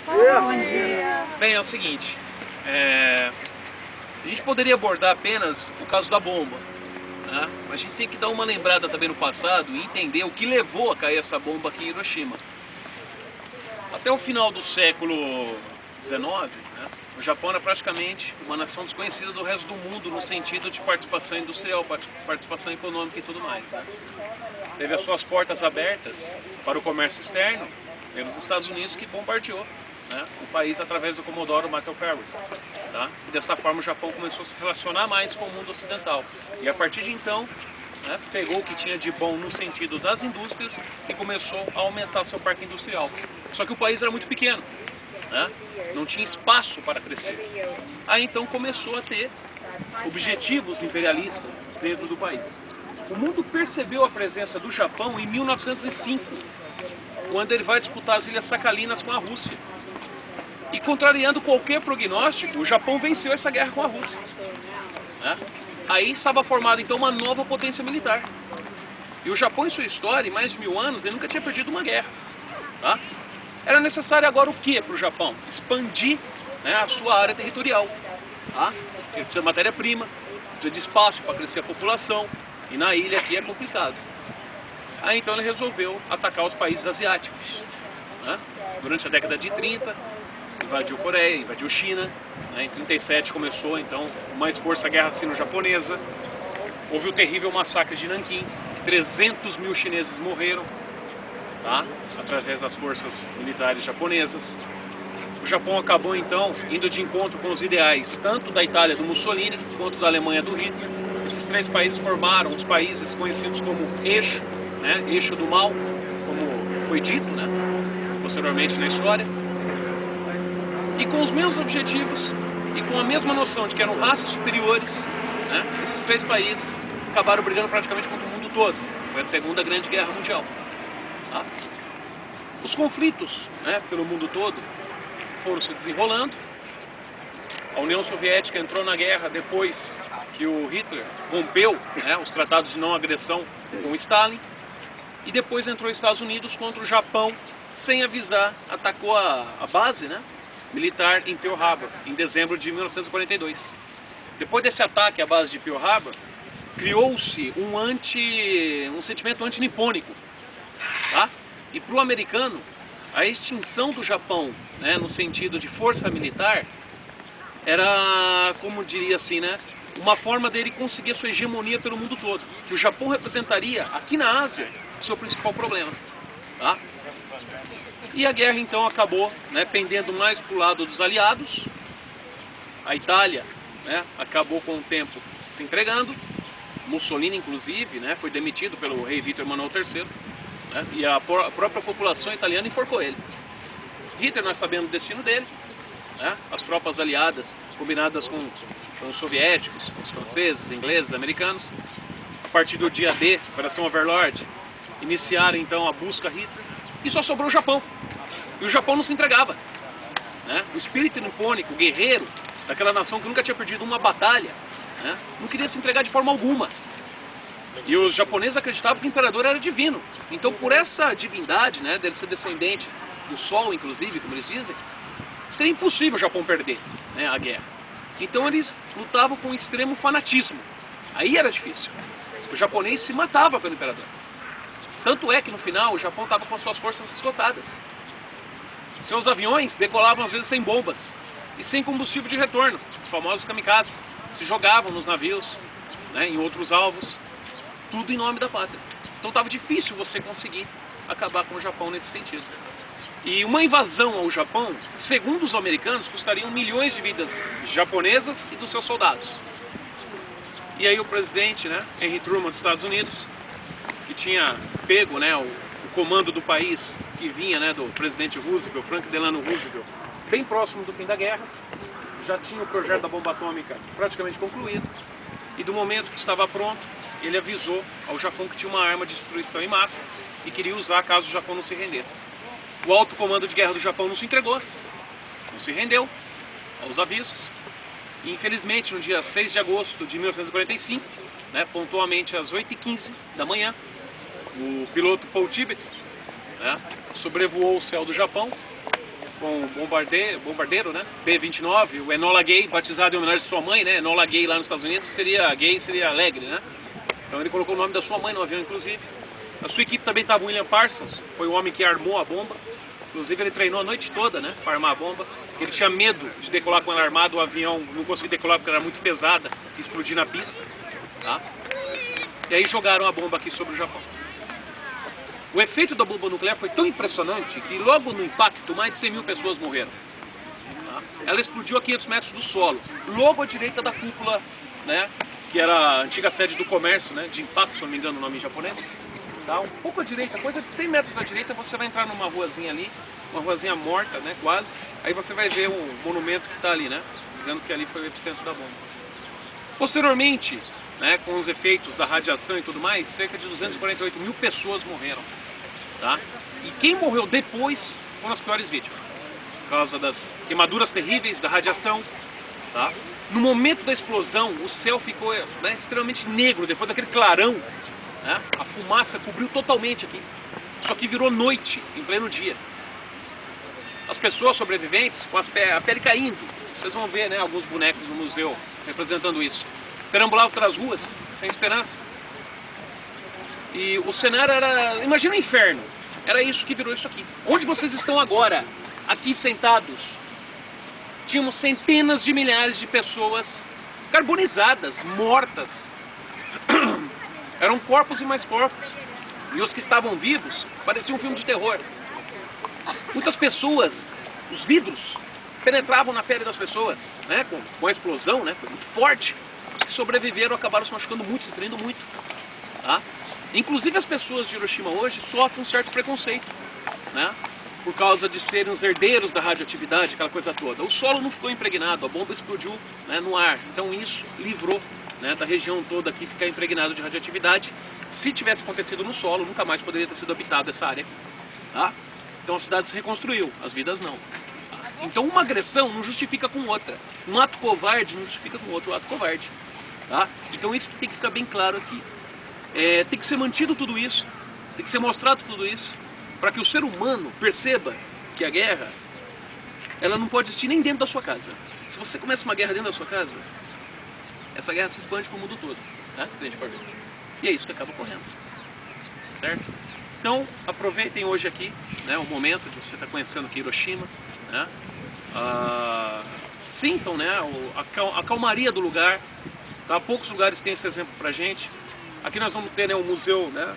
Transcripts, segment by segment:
Bom dia. Bem, é o seguinte, a gente poderia abordar apenas o caso da bomba, né? Mas a gente tem que dar uma lembrada também no passado e entender o que levou a cair essa bomba aqui em Hiroshima. Até o final do século XIX, né, o Japão era praticamente uma nação desconhecida do resto do mundo no sentido de participação industrial, participação econômica e tudo mais, né? Teve as suas portas abertas para o comércio externo pelos Estados Unidos, que bombardeou, né, o país através do Comodoro Matthew Perry, tá? E dessa forma o Japão começou a se relacionar mais com o mundo ocidental. E a partir de então, né, pegou o que tinha de bom no sentido das indústrias e começou a aumentar seu parque industrial. Só que o país era muito pequeno, né? Não tinha espaço para crescer. Aí então começou a ter objetivos imperialistas dentro do país. O mundo percebeu a presença do Japão em 1905, quando ele vai disputar as Ilhas Sakhalinas com a Rússia. E contrariando qualquer prognóstico, o Japão venceu essa guerra com a Rússia, né? Aí estava formada então uma nova potência militar. E o Japão, em sua história, em mais de 1000 anos, ele nunca tinha perdido uma guerra, tá? Era necessário agora o que para o Japão? Expandir, né, a sua área territorial, tá? Ele precisa de matéria-prima, precisa de espaço para crescer a população, e na ilha aqui é complicado. Aí então ele resolveu atacar os países asiáticos, né? Durante a década de 30, invadiu Coreia, invadiu China, né? Em 37 começou então com mais força a Guerra Sino-Japonesa. Houve o terrível massacre de Nanquim, que 300 mil chineses morreram, tá? Através das forças militares japonesas. O Japão acabou então indo de encontro com os ideais tanto da Itália do Mussolini quanto da Alemanha do Hitler. Esses três países formaram os países conhecidos como eixo, né? Eixo do mal, como foi dito, né, posteriormente na história. E com os mesmos objetivos e com a mesma noção de que eram raças superiores, né, esses três países acabaram brigando praticamente contra o mundo todo. Foi a Segunda Grande Guerra Mundial, tá? Os conflitos, né, pelo mundo todo foram se desenrolando. A União Soviética entrou na guerra depois que o Hitler rompeu, né, os tratados de não agressão com Stalin. E depois entrou os Estados Unidos contra o Japão, sem avisar, atacou a base, né, militar em Pearl Harbor, em dezembro de 1942. Depois desse ataque à base de Pearl Harbor, criou-se um sentimento anti-nipônico, tá? E para o americano, a extinção do Japão, né, no sentido de força militar, era, como diria assim, né, uma forma dele conseguir a sua hegemonia pelo mundo todo. Que o Japão representaria, aqui na Ásia, o seu principal problema, tá? E a guerra então acabou, né, pendendo mais para o lado dos aliados. A Itália, né, acabou com o tempo se entregando. Mussolini, inclusive, né, foi demitido pelo rei Vítor Emanuel III, né, e a própria população italiana enforcou ele. Hitler, nós sabemos o destino dele, né, as tropas aliadas, combinadas com os soviéticos, com os franceses, ingleses, americanos, a partir do dia D, Operação Overlord, iniciaram então a busca a Hitler, e só sobrou o Japão. E o Japão não se entregava, né? O espírito nipônico, guerreiro, daquela nação que nunca tinha perdido uma batalha, né, não queria se entregar de forma alguma. E os japoneses acreditavam que o imperador era divino. Então, por essa divindade, né, dele ser descendente do sol, inclusive, como eles dizem, seria impossível o Japão perder, né, a guerra. Então eles lutavam com extremo fanatismo. Aí era difícil. O japonês se matava pelo imperador. Tanto é que no final o Japão estava com as suas forças esgotadas. Seus aviões decolavam às vezes sem bombas e sem combustível de retorno, os famosos kamikazes. Se jogavam nos navios, né, em outros alvos, tudo em nome da pátria. Então estava difícil você conseguir acabar com o Japão nesse sentido. E uma invasão ao Japão, segundo os americanos, custaria milhões de vidas japonesas e dos seus soldados. E aí o presidente, né, Henry Truman dos Estados Unidos, que tinha pego, né, o comando do país que vinha, né, do presidente Roosevelt, Franklin Delano Roosevelt, bem próximo do fim da guerra, já tinha o projeto da bomba atômica praticamente concluído, e do momento que estava pronto, ele avisou ao Japão que tinha uma arma de destruição em massa e queria usar caso o Japão não se rendesse. O alto comando de guerra do Japão não se entregou, não se rendeu aos avisos, e infelizmente no dia 6 de agosto de 1945, né, pontualmente às 8h15 da manhã, o piloto Paul Tibbets, né, sobrevoou o céu do Japão com o bombardeiro, né? B-29, o Enola Gay, batizado em homenagem à sua mãe, né? Enola Gay lá nos Estados Unidos seria gay, seria alegre, né? Então ele colocou o nome da sua mãe no avião, inclusive. Na sua equipe também estava o William Parsons, foi o homem que armou a bomba. Inclusive ele treinou a noite toda, né, para armar a bomba. Ele tinha medo de decolar com ela armada, o avião não conseguia decolar porque era muito pesada, explodir na pista, tá? E aí jogaram a bomba aqui sobre o Japão. O efeito da bomba nuclear foi tão impressionante que logo no impacto mais de 100 mil pessoas morreram. Tá? Ela explodiu a 500 metros do solo, logo à direita da cúpula, né, que era a antiga sede do comércio, né, de impacto, se não me engano o nome em japonês. Tá? Um pouco à direita, coisa de 100 metros à direita, você vai entrar numa ruazinha ali, uma ruazinha morta, né, quase. Aí você vai ver um monumento que está ali, né, dizendo que ali foi o epicentro da bomba. Posteriormente, né, com os efeitos da radiação e tudo mais, cerca de 248 mil pessoas morreram. Tá? E quem morreu depois foram as piores vítimas, por causa das queimaduras terríveis, da radiação. Tá? No momento da explosão, o céu ficou, né, extremamente negro, depois daquele clarão. Né? A fumaça cobriu totalmente aqui. Só que virou noite, em pleno dia. As pessoas sobreviventes com a pele caindo. Vocês vão ver, né, alguns bonecos no museu representando isso. Perambulavam pelas ruas, sem esperança. E o cenário era... Imagina o inferno. Era isso que virou isso aqui. Onde vocês estão agora, aqui sentados, tínhamos centenas de milhares de pessoas carbonizadas, mortas. Eram corpos e mais corpos. E os que estavam vivos pareciam um filme de terror. Muitas pessoas, os vidros, penetravam na pele das pessoas, né? Com a explosão, né? Foi muito forte. Os que sobreviveram acabaram se machucando muito, se ferindo muito. Tá? Inclusive as pessoas de Hiroshima hoje sofrem um certo preconceito, né? Por causa de serem os herdeiros da radioatividade, aquela coisa toda. O solo não ficou impregnado, a bomba explodiu, né, no ar. Então isso livrou, né, da região toda aqui ficar impregnado de radioatividade. Se tivesse acontecido no solo, nunca mais poderia ter sido habitada essa área aqui. Tá? Então a cidade se reconstruiu, as vidas não. Tá? Então uma agressão não justifica com outra. Um ato covarde não justifica com outro ato covarde. Tá? Então isso que tem que ficar bem claro aqui. Tem que ser mantido tudo isso, tem que ser mostrado tudo isso, para que o ser humano perceba que a guerra, ela não pode existir nem dentro da sua casa. Se você começa uma guerra dentro da sua casa, essa guerra se expande para o mundo todo, né? Se a gente for ver. E é isso que acaba ocorrendo, certo? Então, aproveitem hoje aqui, né, o momento de você estar conhecendo aqui Hiroshima, né? Sintam, né, a calmaria do lugar. Tá? Poucos lugares têm esse exemplo pra gente. Aqui nós vamos ter, né, um museu, né,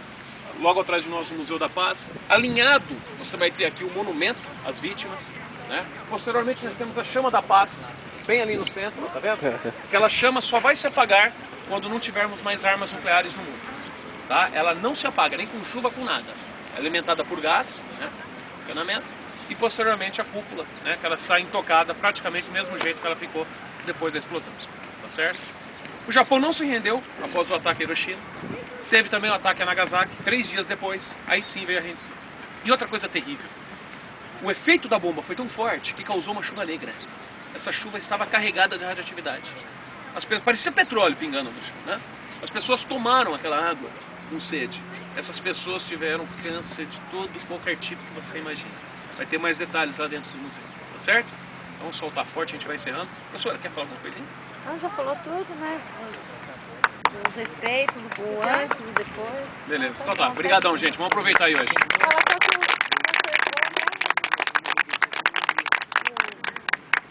logo atrás de nós o Museu da Paz. Alinhado, você vai ter aqui o monumento às vítimas. Né? Posteriormente nós temos a Chama da Paz, bem ali no centro, tá vendo? Aquela chama só vai se apagar quando não tivermos mais armas nucleares no mundo. Tá? Ela não se apaga, nem com chuva, com nada. É alimentada por gás, né, encanamento, e posteriormente a cúpula, né, que ela está intocada praticamente do mesmo jeito que ela ficou depois da explosão. Tá certo? O Japão não se rendeu após o ataque a Hiroshima. Teve também o ataque a Nagasaki, 3 dias depois, aí sim veio a rendição. E outra coisa terrível, o efeito da bomba foi tão forte que causou uma chuva negra. Essa chuva estava carregada de radioatividade. Parecia petróleo pingando no chão, né? As pessoas tomaram aquela água com sede. Essas pessoas tiveram câncer de todo qualquer tipo que você imagina. Vai ter mais detalhes lá dentro do museu, tá certo? Então soltar forte, a gente vai encerrando. A senhora quer falar alguma coisinha? Ah, já falou tudo, né? Os efeitos, o antes e depois. Beleza, então tá. Obrigadão, gente. Vamos aproveitar aí hoje. Ela tá com o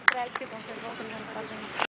prédio que conservou, por exemplo, pra gente.